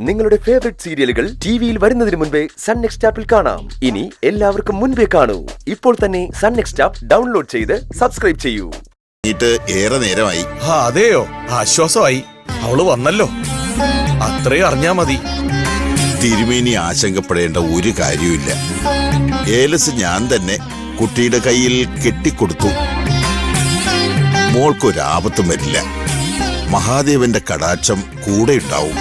നിങ്ങളുടെ ഫേവറേറ്റ് സീരിയലുകൾ ടിവിയിൽ വരുന്നതിന് മുൻപേ സൺ നെക്സ്റ്റ് ആപ്പിൽ കാണാം. ഇനി എല്ലാവർക്കും മുൻപേ കാണൂ. ഇപ്പോൾ തന്നെ സൺ നെക്സ്റ്റ് ആപ്പ് ഡൗൺലോഡ് ചെയ്ത് സബ്സ്ക്രൈബ് ചെയ്യൂ. ഏറെ നേരമായി. അതെയോ, ആശ്വാസമായി. അവള് വന്നല്ലോ, അത്രയും അറിഞ്ഞാ മതി. തിരുമേനി ആശങ്കപ്പെടേണ്ട ഒരു കാര്യമില്ല. ഏലസ് ഞാൻ തന്നെ കുട്ടിയുടെ കയ്യിൽ കെട്ടിക്കൊടുത്തു. മോൾക്കൊരാപത്തും വരില്ല. മഹാദേവന്റെ കടാക്ഷം കൂടെ ഉണ്ടാവും.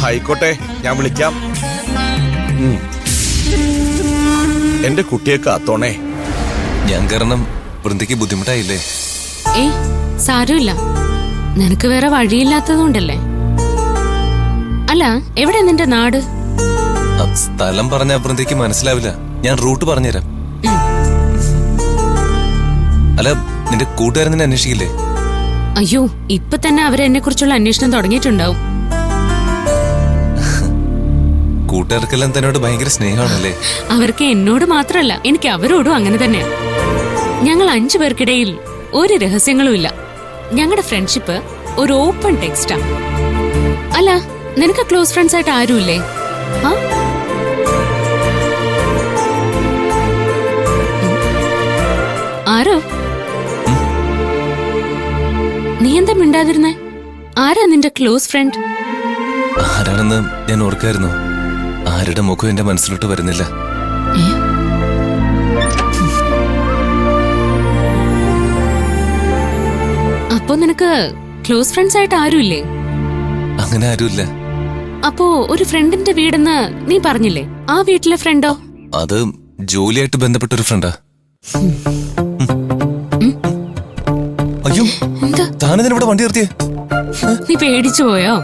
ആയിക്കോട്ടെ, ഞാൻ വിളിക്കാം. എന്റെ കുട്ടിയെ കാത്തോണേ. ഞാൻ കാരണം വൃന്ദയ്ക്ക് ബുദ്ധിമുട്ടായില്ലേ? ഏയ് സാരമില്ല, നിനക്ക് വേറെ വഴിയില്ലാത്തതുകൊണ്ടല്ലേ. അല്ല, എവിടെ നിന്റെ നാട്? സ്ഥലം പറഞ്ഞ വൃന്ദയ്ക്ക് മനസ്സിലാവില്ല. ഞാൻ റൂട്ട് പറഞ്ഞുതരാം. അല്ല, നിന്റെ കൂട്ടുകാരൻ നിന്നെ അന്വേഷിക്കില്ലേ? അയ്യോ, ഇപ്പൊ തന്നെ അവരെന്നെ കുറിച്ചുള്ള അന്വേഷണം തുടങ്ങിയിട്ടുണ്ടാവും. കൂട്ടുകാർക്കെല്ലാം തന്നോട് ഭയങ്കര സ്നേഹമാണല്ലേ? അവർക്ക് എന്നോട് മാത്രമല്ല, എനിക്ക് അവരോടും അങ്ങനെ തന്നെയാ. ഞങ്ങൾ 5 പേർക്കിടയിൽ ഒരു രഹസ്യങ്ങളും ഇല്ല. ഞങ്ങളുടെ ഫ്രണ്ട്ഷിപ്പ് ഒരു ഓപ്പൺ ടെക്സ്റ്റാ. അല്ല, നിനക്ക് ക്ലോസ് ഫ്രണ്ട്സ് ആയിട്ട് ആരുമില്ലേ? ആരോ? നീ എന്താ മിണ്ടാതിരുന്നേ? ആരാ നിന്റെ ക്ലോസ് ഫ്രണ്ട്? ആരാണെന്ന് ഞാൻ ഓർക്കായിരുന്നു. ആരുടെ മുഖം എന്റെ മനസ്സിലോട്ട് വരുന്നില്ല. അപ്പൊ നിനക്ക് ക്ലോസ് ഫ്രണ്ട്സ് ആയിട്ട് ആരുമില്ലേ? അങ്ങനെ ആരുമില്ല. അപ്പോ ഒരു ഫ്രണ്ടിന്റെ വീടെന്ന് നീ പറഞ്ഞില്ലേ, ആ വീട്ടിലെ ഫ്രണ്ടോ? അത് ജോലിയായിട്ട് ബന്ധപ്പെട്ട ഒരു ഫ്രണ്ടാ. അയ്യോ, താനെന്തിനാ വണ്ടി നിർത്തിയേ? നീ പേടിച്ചു പോയോ?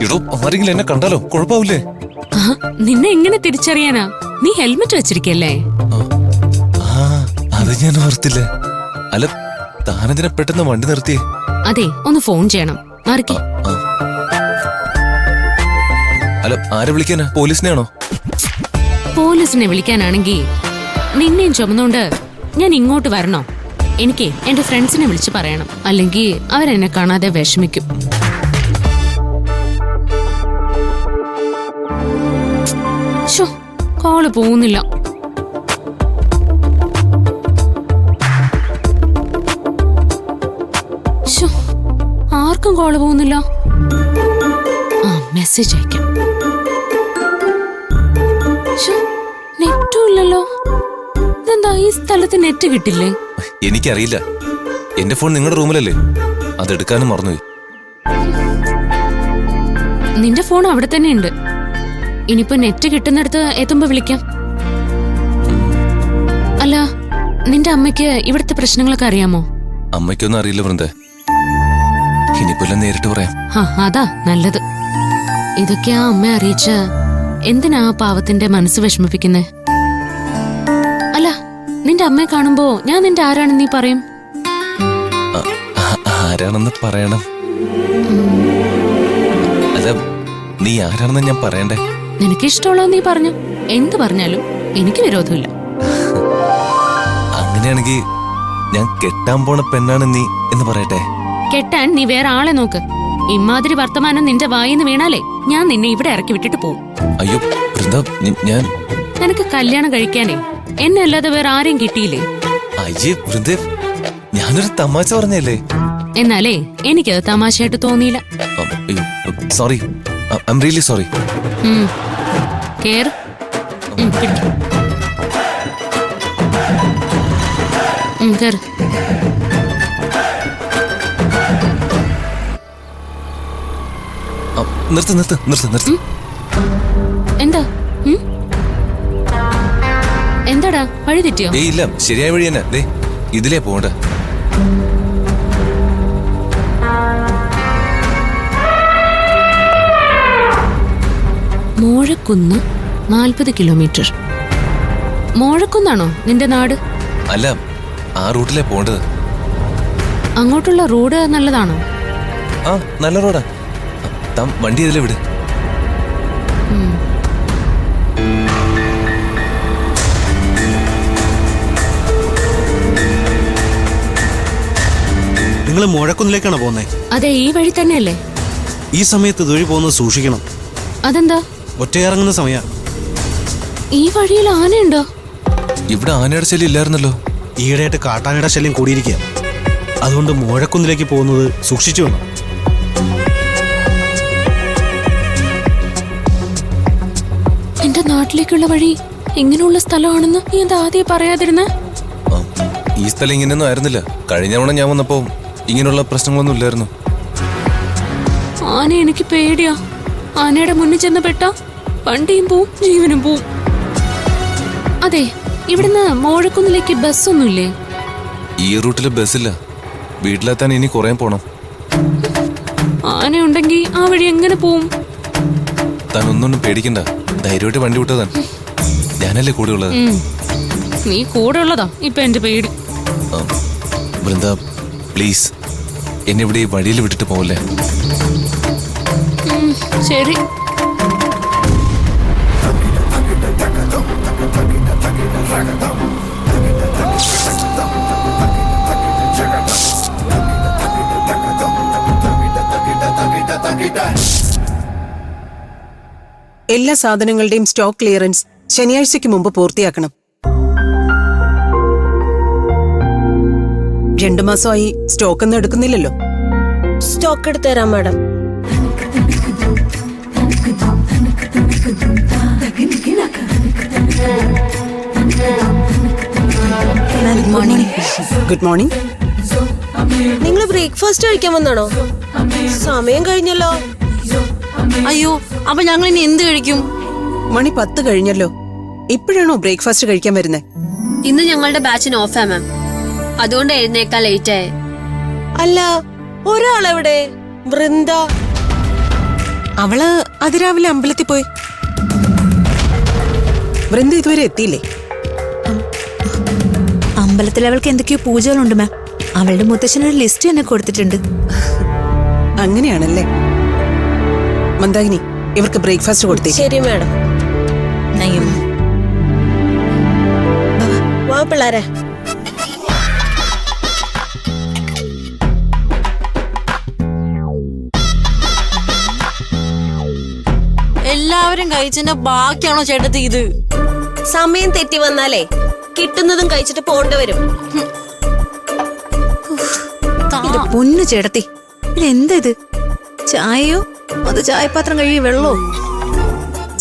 ഇടോ, ആരെങ്കിലും എന്നെ കണ്ടാലോ കുഴപ്പാവൂലേ? നിന്നെ എങ്ങനെ തിരിച്ചറിയാനാ? നീ ഹെൽമെറ്റ് വെച്ചിരിക്കല്ലേ? അത് ഞാൻ ഓർത്തില്ല. അല്ല, താനെന്തിനാ പെട്ടെന്ന് വണ്ടി നിർത്തിയേ? അതെ, ഒന്ന് ഫോൺ ചെയ്യണം. മാറിക്കേ. അല്ല, ആരെ വിളിക്കാനാ? പോലീസിനെയാണോ? പോലീസിനെ വിളിക്കാനാണെങ്കി നിന്നെയും ചുമന്നോണ്ട് ഞാൻ ഇങ്ങോട്ട് വരണോ? എനിക്ക് എന്റെ ഫ്രണ്ട്സിനെ വിളിച്ച് പറയണം, അല്ലെങ്കിൽ അവരെന്നെ കാണാതെ വിഷമിക്കും. കോള് പോകുന്നില്ല. ആർക്കും കോള് പോകുന്നില്ല. മെസ്സേജ് അയക്കാം. നെറ്റും ഇല്ലല്ലോ. ഇതെന്താ, ഈ സ്ഥലത്ത് നെറ്റ് കിട്ടില്ലേ? എനിക്കറിയില്ല. എന്റെ ഫോൺ നിങ്ങളുടെ റൂമിലല്ലേ, അതെടുക്കാനും മറന്നുപോയി. നിന്റെ ഫോൺ അവിടെ തന്നെ ഉണ്ട്. ഇനിയിപ്പോ നെറ്റ് കിട്ടുന്നിടത്ത് എത്തുമ്പോ വിളിക്കാം. അല്ല, നിന്റെ അമ്മയ്ക്ക് ഇവിടുത്തെ പ്രശ്നങ്ങളൊക്കെ അറിയാമോ? അമ്മയ്ക്കൊന്നും അറിയില്ല വൃന്ദ. ഇനിയിപ്പോ നേരിട്ട് പറയാം. അതാ നല്ലത്. ഇതൊക്കെയാ അമ്മ അറിയിച്ച എന്തിനാ പാവത്തിന്റെ മനസ്സ് വിഷമിപ്പിക്കുന്നേ? അല്ല, നിന്റെ അമ്മയെ കാണുമ്പോ ഞാൻ നിന്റെ ആരാണെന്ന് നീ പറയും? ആരാണെന്ന് പറയണം. അല്ല, നീ ആരാണെന്ന് ഞാൻ പറയണ്ടേ? നിനക്ക് ഇഷ്ടമുള്ളത് നീ പറഞ്ഞു. എന്ത് പറഞ്ഞാലും എനിക്ക് വിരോധമില്ല. അങ്ങനെയാണെങ്കിൽ ഞാൻ കെട്ടാൻ പോണ പെണ്ണാണ് നീ എന്ന് പറയട്ടെ? കെട്ടാൻ നീ വേറെ ആളെ നോക്ക്. ഇമാതിരി വർത്തമാനം നിന്റെ വായിന്ന് വീണാലേ ഞാൻ നിന്നെ ഇവിടെ ഇറക്കി വിട്ടിട്ട് പോവും. അയ്യോ വൃന്ദ, ഞാൻ നിനക്ക് കല്യാണം കഴിക്കാനേ എന്നെ അല്ലാതെ വേറെ ആരെയും കിട്ടിയില്ലേ? അയ്യേ വൃന്ദ, ഞാനൊരു തമാശ പറഞ്ഞല്ലേ. എന്നാലേ എനിക്കത് തമാശയായിട്ട് തോന്നിയില്ല. Sorry, I am really sorry. കേറ്. കേറ്. നിർത്ത് നിർത്ത് നിർത്ത് നിർത്ത്. എന്താ? എന്താടാ, വഴി തെറ്റിയോ? ഏയ് ഇല്ല, ശരിയായ വഴി തന്നെ. ദേ ഇതിലേ പോകണ്ട. മോഴക്കുന്ന് 40 കിലോമീറ്റർ. മോഴക്കുന്നാണോ നിന്റെ നാട്? അല്ല, ആ റൂട്ടിലേ പോണ്ടത്. അങ്ങോട്ടുള്ള റോഡ് നല്ലതാണോ? ആ, നല്ല റോഡാ. താൻ വണ്ടി ഇതിലെ വിട്. നിങ്ങൾ മുഴക്കുന്നിലേക്കാണ് പോകുന്നത്? അതെ, ഈ വഴി തന്നെയല്ലേ? ഈ സമയത്ത് ഇതുവഴി പോകുന്നത് സൂക്ഷിക്കണം. അതെന്താ? ഒറ്റയിറങ്ങുന്ന സമയ. ഈ വഴിയിൽ ആനയുണ്ടോ? ഇവിടെ ആനയുടെ ശല്യം ഇല്ലായിരുന്നല്ലോ. ഈയിടെയായിട്ട് കാട്ടാനയുടെ ശല്യം കൂടിയിരിക്കുക. അതുകൊണ്ട് മോഴക്കുന്നിലേക്ക് പോകുന്നത് സൂക്ഷിച്ചു വേണം. എന്റെ നാട്ടിലേക്കുള്ള വഴി ഇങ്ങനെയുള്ള സ്ഥലമാണെന്ന് നീ എന്താ ആദ്യം പറയാതിരുന്നേ? ഈ സ്ഥലം ഇങ്ങനെയൊന്നും ആയിരുന്നില്ല. കഴിഞ്ഞ തവണ ഞാൻ വന്നപ്പോ ഇങ്ങനെയുള്ള പ്രശ്നങ്ങളൊന്നും ഇല്ലായിരുന്നു. ആന എനിക്ക് പേടിയാ. ആനയുടെ മുന്നിൽ ചെന്ന് പെട്ടാ വണ്ടിയും പോവും, ജീവനും പോവും. അതെ, ഇവിടുന്ന് മോഴക്കുന്നിലേക്ക് ബസ്സൊന്നുമില്ലേ? ഈ റൂട്ടില് ബസ്സില്ല. വീട്ടിലെത്താൻ ഇനി കുറെ പോണം. ആനയുണ്ടെങ്കിൽ ആ വഴി എങ്ങനെ പോവും? താൻ ഒന്നും പേടിക്കണ്ട. ധൈര്യമായിട്ട് വണ്ടി വിട്ടതാൻ. ഞാനല്ലേ കൂടെ ഉള്ളത്. നീ കൂടെ ഉള്ളതാ ഇപ്പൊ എന്റെ പേടി. വൃന്ദ, പ്ലീസ് എന്നെ ഇവിടെ ഈ വഴിയിൽ വിട്ടിട്ട് പോവല്ലേ. ശരി. എല്ലാ സാധനങ്ങളുടെയും സ്റ്റോക്ക് ക്ലിയറൻസ് ശനിയാഴ്ചയ്ക്ക് മുമ്പ് പൂർത്തിയാക്കണം. 2 മാസമായി സ്റ്റോക്ക് ഒന്നും എടുക്കുന്നില്ലല്ലോ. സ്റ്റോക്ക് എടുത്തു തരാം മാഡം. Good morning. നിങ്ങൾ ബ്രേക്ക്ഫാസ്റ്റ് കഴിക്കാൻ വന്നാണോ? സമയം കഴിഞ്ഞല്ലോ. അയ്യോ, അപ്പൊ ഞങ്ങൾ ഇനി എന്ത് കഴിക്കും? മണി 10 കഴിഞ്ഞല്ലോ. ഇപ്പോഴാണോ ബ്രേക്ക്ഫാസ്റ്റ് കഴിക്കാൻ വരുന്നത്? ഇന്ന് ഞങ്ങളുടെ ബാച്ചിന് ഓഫാ മാം. അതുകൊണ്ട് എഴുന്നേക്കാൻ ലേറ്റ് ആയി. അല്ല, ഒരാളെവിടെ? വൃന്ദ. അവള് അതിരാവിലെ അമ്പലത്തിൽ പോയി. വൃന്ദ ഇതുവരെ എത്തിയില്ലേ? അമ്പലത്തിൽ അവൾക്ക് എന്തൊക്കെയോ പൂജകളുണ്ട് മാം. അവളുടെ മുത്തച്ഛനൊരു ലിസ്റ്റ് തന്നെ കൊടുത്തിട്ടുണ്ട്. അങ്ങനെയാണല്ലേ. മന്ദാകിനി, ഇവർക്ക് ബ്രേക്ക്ഫാസ്റ്റ് കൊടുത്തേ. ശരി മാഡം. വാ പിള്ളേരെ. എല്ലാവരും കഴിച്ചതിന്റെ ബാക്കിയാണോ ചേട്ടത്തി ഇത്? സമയം തെറ്റി വന്നാലേ കിട്ടുന്നതും കഴിച്ചിട്ട് പോണ്ടി വരും. പൊന്നു ചേട്ടത്തി, ഇതെന്താ ഇത്? ചായയോ അത് ചായപാത്രം കഴുകി വെള്ളോ?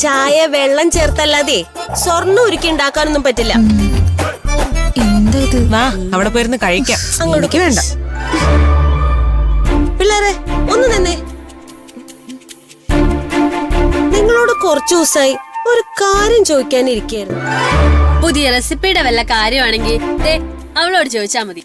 ചായ വെള്ളം ചേർത്തല്ലാതെ സ്വർണ്ണം ഉരുക്കി ഉണ്ടാക്കാനൊന്നും പറ്റില്ല. എന്താ ഇത്? വാ, അവിടെ പോയിരുന്ന് കഴിക്കാം. അങ്ങോട്ട് വേണ്ട. പിള്ളേരെ ഒന്ന് നിന്നേ. നിങ്ങളോട് കുറച്ചു ദിവസമായി ഒരു കാര്യം ചോദിക്കാനിരിക്കായിരുന്നു. പുതിയ റെസിപ്പിയുടെ വല്ല കാര്യമാണെങ്കിൽ അവളോട് ചോദിച്ചാ മതി.